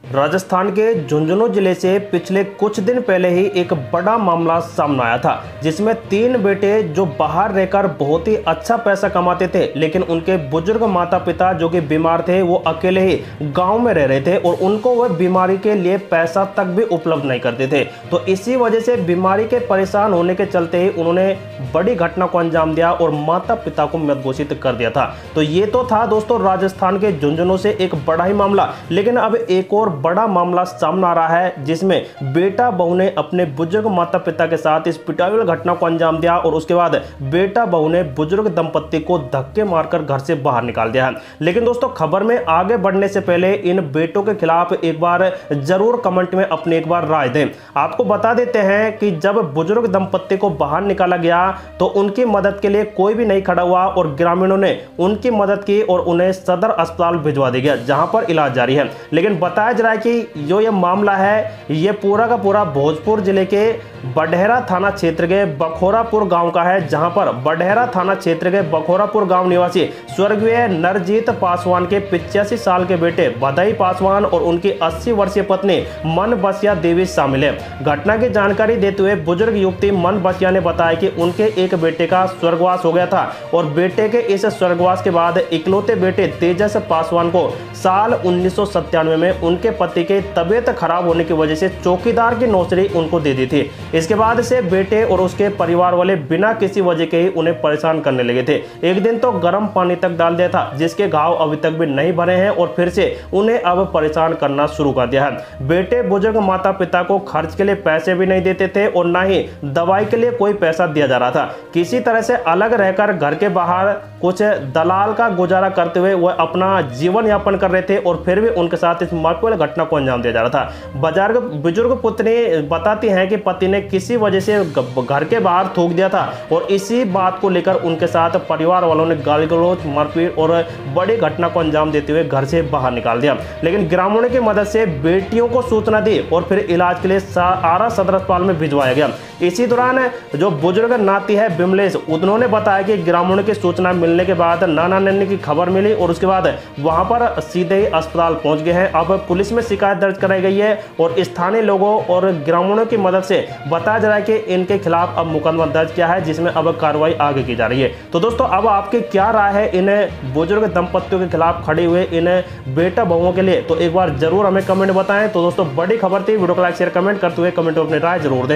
राजस्थान के झुंझुनू जिले से पिछले कुछ दिन पहले ही एक बड़ा मामला सामने आया था, जिसमें 3 बेटे जो बाहर रहकर बहुत ही अच्छा पैसा कमाते थे, लेकिन उनके बुजुर्ग माता पिता जो कि बीमार थे वो अकेले ही गांव में रह रहे थे और उनको वह बीमारी के लिए पैसा तक भी उपलब्ध नहीं करते थे। तो इसी वजह से बीमारी के परेशान होने के चलते ही उन्होंने बड़ी घटना को अंजाम दिया और माता पिता को मृत घोषित कर दिया था। तो ये तो था दोस्तों राजस्थान के झुंझुनू से एक बड़ा ही मामला, लेकिन अब एक और बड़ा मामला सामने आ रहा है, जिसमें बेटा बहू ने अपने बुजुर्ग माता पिता के साथ इस पिटाई वाली घटना को अंजाम दिया और उसके बाद बेटा बहू ने बुजुर्ग दंपत्ति को धक्के मारकर घर से बाहर निकाल दिया है। लेकिन दोस्तों खबर में आगे बढ़ने से पहले इन बेटों के खिलाफ एक बार जरूर कमेंट में अपनी एक बार राय दें। आपको बता देते हैं कि जब बुजुर्ग दंपत्ति को बाहर निकाला गया तो उनकी मदद के लिए कोई भी नहीं खड़ा हुआ और ग्रामीणों ने उनकी मदद की और उन्हें सदर अस्पताल भिजवा दिया गया, जहां पर इलाज जारी है। लेकिन बताया जा रहा है कि जो ये मामला है ये पूरा का पूरा भोजपुर जिले के बडहेरा थाना क्षेत्र के बखोरापुर गांव का है, जहां पर बडहेरा थाना क्षेत्र के बखोरापुर गांव निवासी स्वर्गीय नरजीत पासवान के 85 साल के बेटे बधाई पासवान और उनकी 80 वर्षीय पत्नी मन बसिया देवी शामिल है। घटना की जानकारी देते हुए बुजुर्ग युवती मन बसिया ने बताया कि उनके एक बेटे का स्वर्गवास हो गया था और बेटे के इस स्वर्गवास के बाद इकलौते बेटे तेजस पासवान को साल 1997 में उनके पति के तबीयत खराब होने की वजह से चौकीदार की नौकरी उनको दे दी थी। इसके बाद से बेटे और उसके परिवार वाले बिना किसी वजह के ही उन्हें परेशान करने लगे थे। एक दिन तो गर्म पानी तक डाल दिया था, जिसके घाव अभी तक भी नहीं भरे हैं और फिर से उन्हें अब परेशान करना शुरू कर दिया है। बेटे बुजुर्ग माता पिता को खर्च के लिए पैसे भी नहीं देते थे और ना ही दवाई के लिए कोई पैसा दिया जा रहा था। किसी तरह से अलग रहकर घर के बाहर कुछ दलाल का गुजारा करते हुए वह अपना जीवन यापन कर रहे थे और फिर भी उनके साथ इस मरकूल घटना को अंजाम दिया जा रहा था। बुजुर्ग पुत्री बताती हैं कि पति ने किसी वजह से घर के बाहर थूक दिया था और इसी बात को लेकर उनके साथ परिवार वालों ने गाली गलौज मारपीट और बड़ी घटना को अंजाम देते हुए घर से बाहर निकाल दिया। लेकिन ग्रामीणों की मदद से बेटियों को सूचना दी और फिर इलाज के लिए आरा सदर अस्पताल में भिजवाया गया। इसी दौरान जो बुजुर्ग नाती है बिमलेश, उन्होंने बताया कि ग्रामीणों की सूचना मिलने के बाद नाना नानी की खबर मिली और उसके बाद वहां पर सीधे ही अस्पताल पहुंच गए हैं। अब पुलिस में शिकायत दर्ज कराई गई है और स्थानीय लोगों और ग्रामीणों की मदद से बताया जा रहा है कि इनके खिलाफ अब मुकदमा दर्ज किया है, जिसमें अब कार्रवाई आगे की जा रही है। तो दोस्तों अब आपकी क्या राय है इन बुजुर्ग दंपत्तियों के खिलाफ खड़े हुए इन बेटा बहुओं के लिए, तो एक बार जरूर हमें कमेंट बताएं। तो दोस्तों बड़ी खबर थी, वीडियो को लाइक शेयर कमेंट करते हुए कमेंट में अपनी राय जरूर दें।